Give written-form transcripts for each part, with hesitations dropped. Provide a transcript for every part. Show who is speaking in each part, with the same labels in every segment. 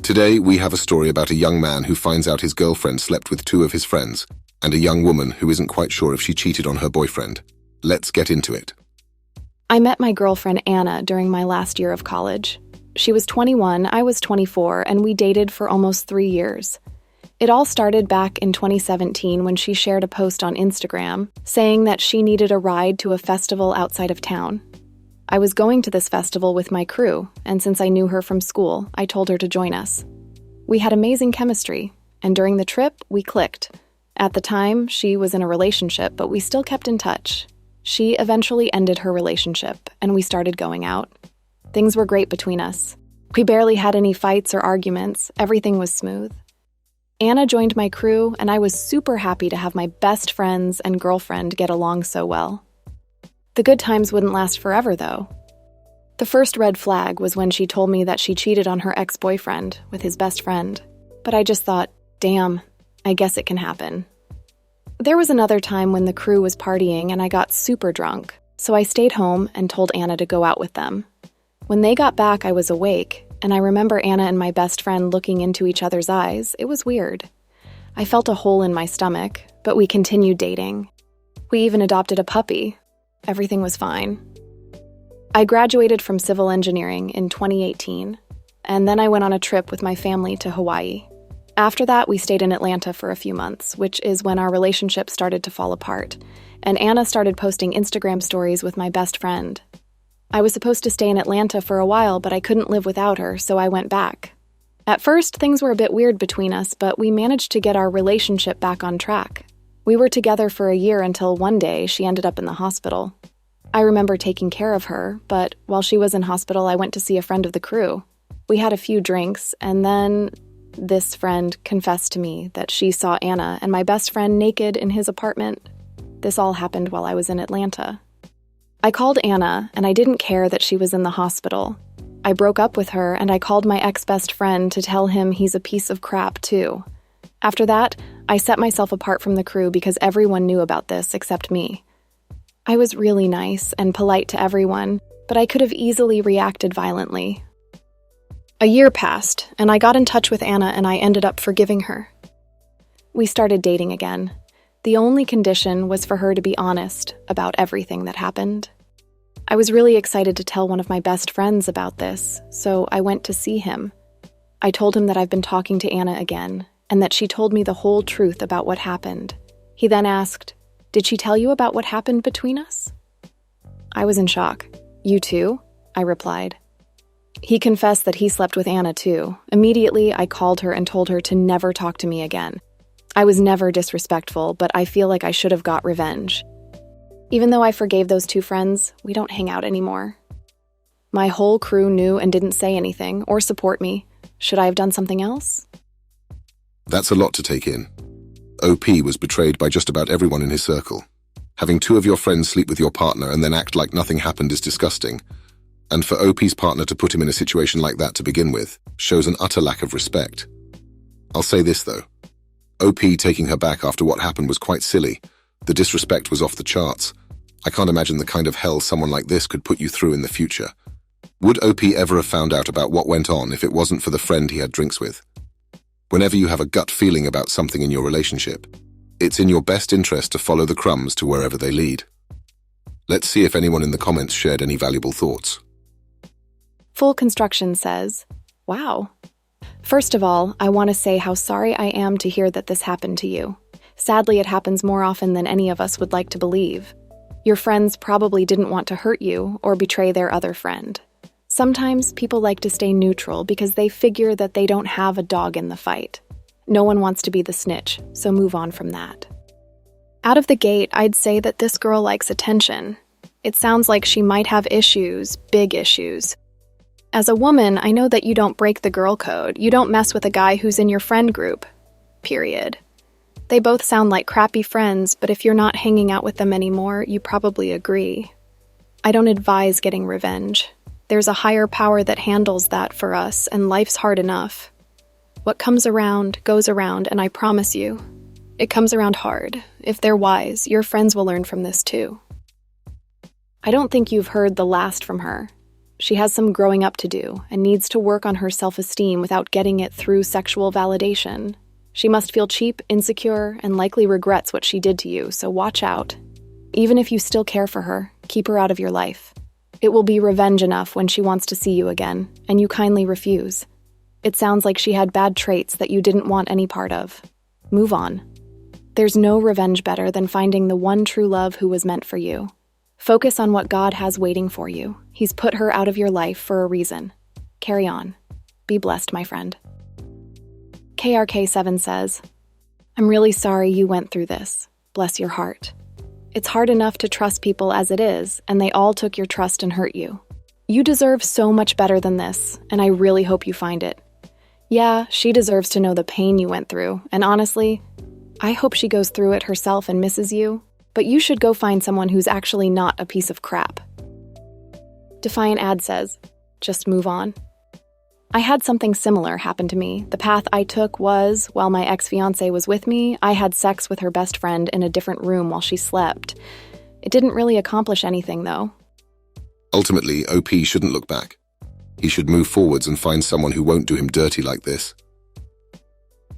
Speaker 1: Today, we have a story about a young man who finds out his girlfriend slept with two of his friends, and a young woman who isn't quite sure if she cheated on her boyfriend. Let's get into it.
Speaker 2: I met my girlfriend Anna during my last year of college. She was 21, I was 24, and we dated for almost 3 years. It all started back in 2017 when she shared a post on Instagram saying that she needed a ride to a festival outside of town. I was going to this festival with my crew, and since I knew her from school, I told her to join us. We had amazing chemistry, and during the trip, we clicked. At the time, she was in a relationship, but we still kept in touch. She eventually ended her relationship, and we started going out. Things were great between us. We barely had any fights or arguments. Everything was smooth. Anna joined my crew, and I was super happy to have my best friends and girlfriend get along so well. The good times wouldn't last forever, though. The first red flag was when she told me that she cheated on her ex-boyfriend with his best friend. But I just thought, damn, I guess it can happen. There was another time when the crew was partying and I got super drunk, so I stayed home and told Anna to go out with them. When they got back, I was awake, and I remember Anna and my best friend looking into each other's eyes. It was weird. I felt a hole in my stomach, but we continued dating. We even adopted a puppy. Everything was fine. I graduated from civil engineering in 2018, and then I went on a trip with my family to Hawaii. After that, we stayed in Atlanta for a few months, which is when our relationship started to fall apart, and Anna started posting Instagram stories with my best friend. I was supposed to stay in Atlanta for a while, but I couldn't live without her, so I went back. At first, things were a bit weird between us, but we managed to get our relationship back on track. We were together for a year until one day she ended up in the hospital. I remember taking care of her, but while she was in hospital, I went to see a friend of the crew. We had a few drinks, and then this friend confessed to me that she saw Anna and my best friend naked in his apartment. This all happened while I was in Atlanta. I called Anna, and I didn't care that she was in the hospital. I broke up with her, and I called my ex-best friend to tell him he's a piece of crap, too. After that, I set myself apart from the crew because everyone knew about this except me. I was really nice and polite to everyone, but I could have easily reacted violently. A year passed, and I got in touch with Anna and I ended up forgiving her. We started dating again. The only condition was for her to be honest about everything that happened. I was really excited to tell one of my best friends about this, so I went to see him. I told him that I've been talking to Anna again, and that she told me the whole truth about what happened. He then asked, "Did she tell you about what happened between us?" I was in shock. "You too?" I replied. He confessed that he slept with Anna too. Immediately, I called her and told her to never talk to me again. I was never disrespectful, but I feel like I should have got revenge. Even though I forgave those two friends, we don't hang out anymore. My whole crew knew and didn't say anything or support me. Should I have done something else?
Speaker 1: That's a lot to take in. OP was betrayed by just about everyone in his circle. Having two of your friends sleep with your partner and then act like nothing happened is disgusting. And for OP's partner to put him in a situation like that to begin with shows an utter lack of respect. I'll say this though. OP taking her back after what happened was quite silly. The disrespect was off the charts. I can't imagine the kind of hell someone like this could put you through in the future. Would OP ever have found out about what went on if it wasn't for the friend he had drinks with? Whenever you have a gut feeling about something in your relationship, it's in your best interest to follow the crumbs to wherever they lead. Let's see if anyone in the comments shared any valuable thoughts.
Speaker 2: Full Construction says, "Wow. First of all, I want to say how sorry I am to hear that this happened to you. Sadly, it happens more often than any of us would like to believe. Your friends probably didn't want to hurt you or betray their other friend. Sometimes people like to stay neutral because they figure that they don't have a dog in the fight. No one wants to be the snitch, so move on from that. Out of the gate, I'd say that this girl likes attention. It sounds like she might have issues, big issues. As a woman, I know that you don't break the girl code. You don't mess with a guy who's in your friend group. Period. They both sound like crappy friends, but if you're not hanging out with them anymore, you probably agree. I don't advise getting revenge. There's a higher power that handles that for us, and life's hard enough. What comes around, goes around, and I promise you, it comes around hard. If they're wise, your friends will learn from this too. I don't think you've heard the last from her. She has some growing up to do and needs to work on her self-esteem without getting it through sexual validation. She must feel cheap, insecure, and likely regrets what she did to you, so watch out. Even if you still care for her, keep her out of your life. It will be revenge enough when she wants to see you again, and you kindly refuse. It sounds like she had bad traits that you didn't want any part of. Move on. There's no revenge better than finding the one true love who was meant for you. Focus on what God has waiting for you. He's put her out of your life for a reason. Carry on. Be blessed, my friend. KRK7 says, I'm really sorry you went through this. Bless your heart. It's hard enough to trust people as it is, and they all took your trust and hurt you. You deserve so much better than this, and I really hope you find it. Yeah, she deserves to know the pain you went through, and honestly, I hope she goes through it herself and misses you, but you should go find someone who's actually not a piece of crap. Defiant Ad says, just move on. I had something similar happen to me. The path I took was, while my ex-fiancé was with me, I had sex with her best friend in a different room while she slept. It didn't really accomplish anything, though.
Speaker 1: Ultimately, OP shouldn't look back. He should move forwards and find someone who won't do him dirty like this.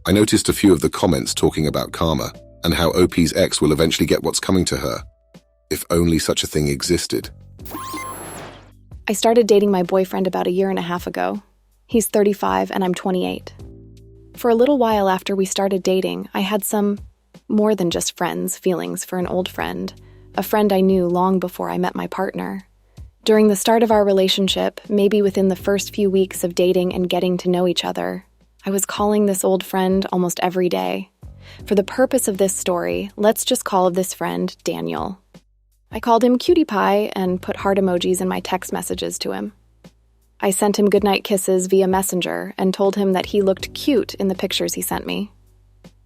Speaker 1: I noticed a few of the comments talking about karma and how OP's ex will eventually get what's coming to her. If only such a thing existed.
Speaker 2: I started dating my boyfriend about 1.5 years ago. He's 35 and I'm 28. For a little while after we started dating, I had some more than just friends feelings for an old friend, a friend I knew long before I met my partner. During the start of our relationship, maybe within the first few weeks of dating and getting to know each other, I was calling this old friend almost every day. For the purpose of this story, let's just call this friend Daniel. I called him Cutie Pie and put heart emojis in my text messages to him. I sent him goodnight kisses via Messenger and told him that he looked cute in the pictures he sent me.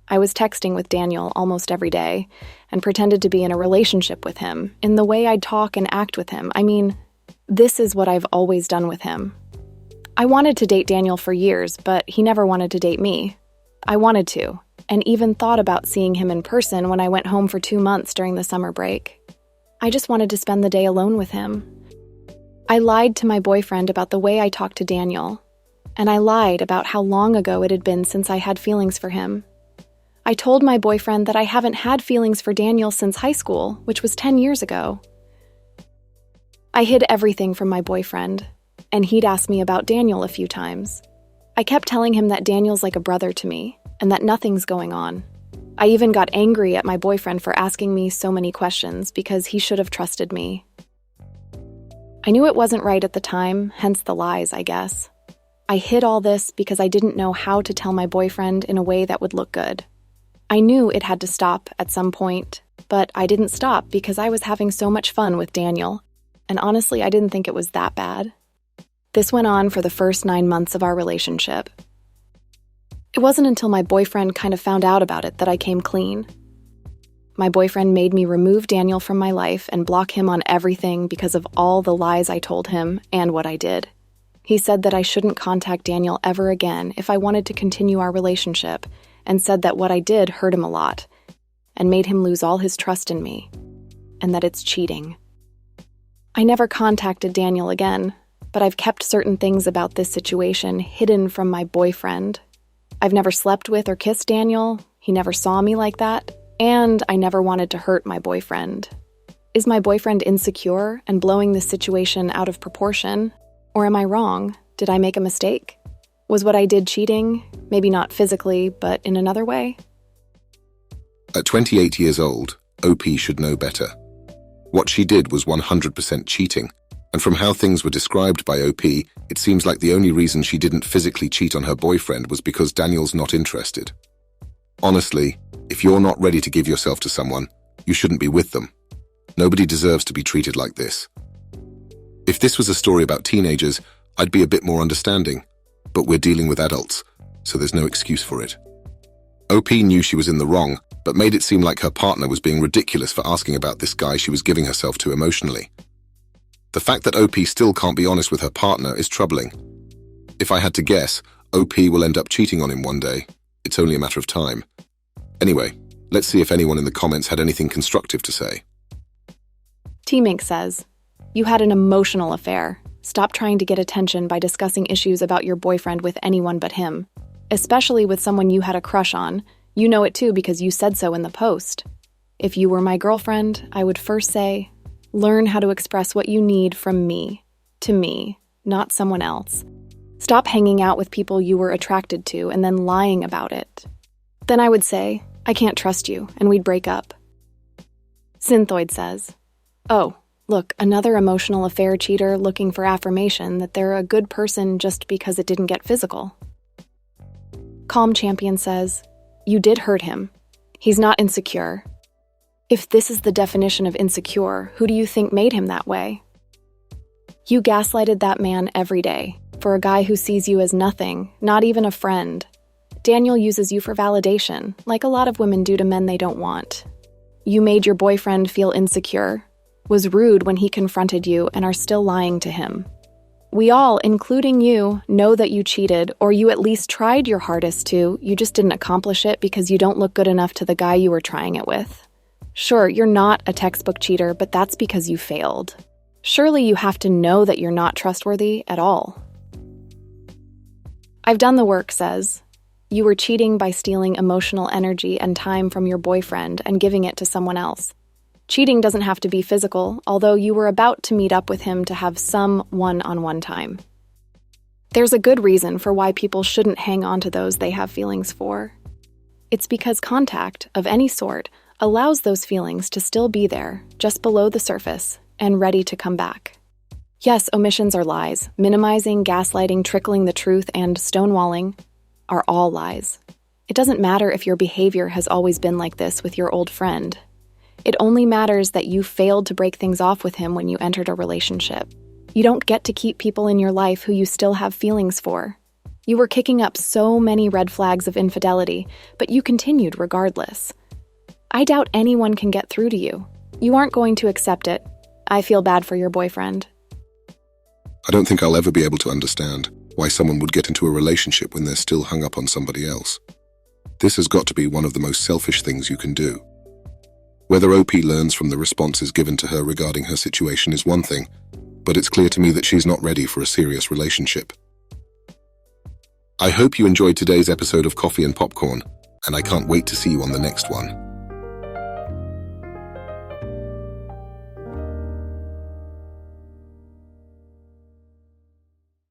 Speaker 2: I was texting with Daniel almost every day and pretended to be in a relationship with him in the way I'd talk and act with him. I mean, this is what I've always done with him. I wanted to date Daniel for years, but he never wanted to date me. I wanted to, and even thought about seeing him in person when I went home for 2 months during the summer break. I just wanted to spend the day alone with him. I lied to my boyfriend about the way I talked to Daniel, and I lied about how long ago it had been since I had feelings for him. I told my boyfriend that I haven't had feelings for Daniel since high school, which was 10 years ago. I hid everything from my boyfriend, and he'd asked me about Daniel a few times. I kept telling him that Daniel's like a brother to me, and that nothing's going on. I even got angry at my boyfriend for asking me so many questions because he should have trusted me. I knew it wasn't right at the time, hence the lies, I guess. I hid all this because I didn't know how to tell my boyfriend in a way that would look good. I knew it had to stop at some point, but I didn't stop because I was having so much fun with Daniel, and honestly, I didn't think it was that bad. This went on for the first 9 months of our relationship. It wasn't until my boyfriend kind of found out about it that I came clean. My boyfriend made me remove Daniel from my life and block him on everything because of all the lies I told him and what I did. He said that I shouldn't contact Daniel ever again if I wanted to continue our relationship, and said that what I did hurt him a lot and made him lose all his trust in me, and that it's cheating. I never contacted Daniel again, but I've kept certain things about this situation hidden from my boyfriend. I've never slept with or kissed Daniel, he never saw me like that, and I never wanted to hurt my boyfriend. Is my boyfriend insecure and blowing this situation out of proportion? Or am I wrong? Did I make a mistake? Was what I did cheating? Maybe not physically, but in another way?
Speaker 1: At 28 years old, OP should know better. What she did was 100% cheating, and from how things were described by OP, it seems like the only reason she didn't physically cheat on her boyfriend was because Daniel's not interested. Honestly, if you're not ready to give yourself to someone, you shouldn't be with them. Nobody deserves to be treated like this. If this was a story about teenagers, I'd be a bit more understanding, but we're dealing with adults, so there's no excuse for it. OP knew she was in the wrong, but made it seem like her partner was being ridiculous for asking about this guy she was giving herself to emotionally. The fact that OP still can't be honest with her partner is troubling. If I had to guess, OP will end up cheating on him one day. It's only a matter of time. Anyway, let's see if anyone in the comments had anything constructive to say.
Speaker 2: T-Mink says, you had an emotional affair. Stop trying to get attention by discussing issues about your boyfriend with anyone but him, especially with someone you had a crush on. You know it too because you said so in the post. If you were my girlfriend, I would first say, learn how to express what you need from me, to me, not someone else. Stop hanging out with people you were attracted to and then lying about it. Then I would say, I can't trust you, and we'd break up. Synthoid says, oh, look, another emotional affair cheater looking for affirmation that they're a good person just because it didn't get physical. Calm Champion says, you did hurt him. He's not insecure. If this is the definition of insecure, who do you think made him that way? You gaslighted that man every day, for a guy who sees you as nothing, not even a friend. Daniel uses you for validation, like a lot of women do to men they don't want. You made your boyfriend feel insecure, was rude when he confronted you, and are still lying to him. We all, including you, know that you cheated, or you at least tried your hardest to, you just didn't accomplish it because you don't look good enough to the guy you were trying it with. Sure, you're not a textbook cheater, but that's because you failed. Surely you have to know that you're not trustworthy at all. I've done the work says, you were cheating by stealing emotional energy and time from your boyfriend and giving it to someone else. Cheating doesn't have to be physical, although you were about to meet up with him to have some one-on-one time. There's a good reason for why people shouldn't hang on to those they have feelings for. It's because contact, of any sort, allows those feelings to still be there, just below the surface, and ready to come back. Yes, omissions are lies. Minimizing, gaslighting, trickling the truth, and stonewalling are all lies. It doesn't matter if your behavior has always been like this with your old friend. It only matters that you failed to break things off with him when you entered a relationship. You don't get to keep people in your life who you still have feelings for. You were kicking up so many red flags of infidelity, but you continued regardless. I doubt anyone can get through to you. You aren't going to accept it. I feel bad for your boyfriend.
Speaker 1: I don't think I'll ever be able to understand why someone would get into a relationship when they're still hung up on somebody else. This has got to be one of the most selfish things you can do. Whether OP learns from the responses given to her regarding her situation is one thing, but it's clear to me that she's not ready for a serious relationship. I hope you enjoyed today's episode of Coffee and Popcorn, and I can't wait to see you on the next one.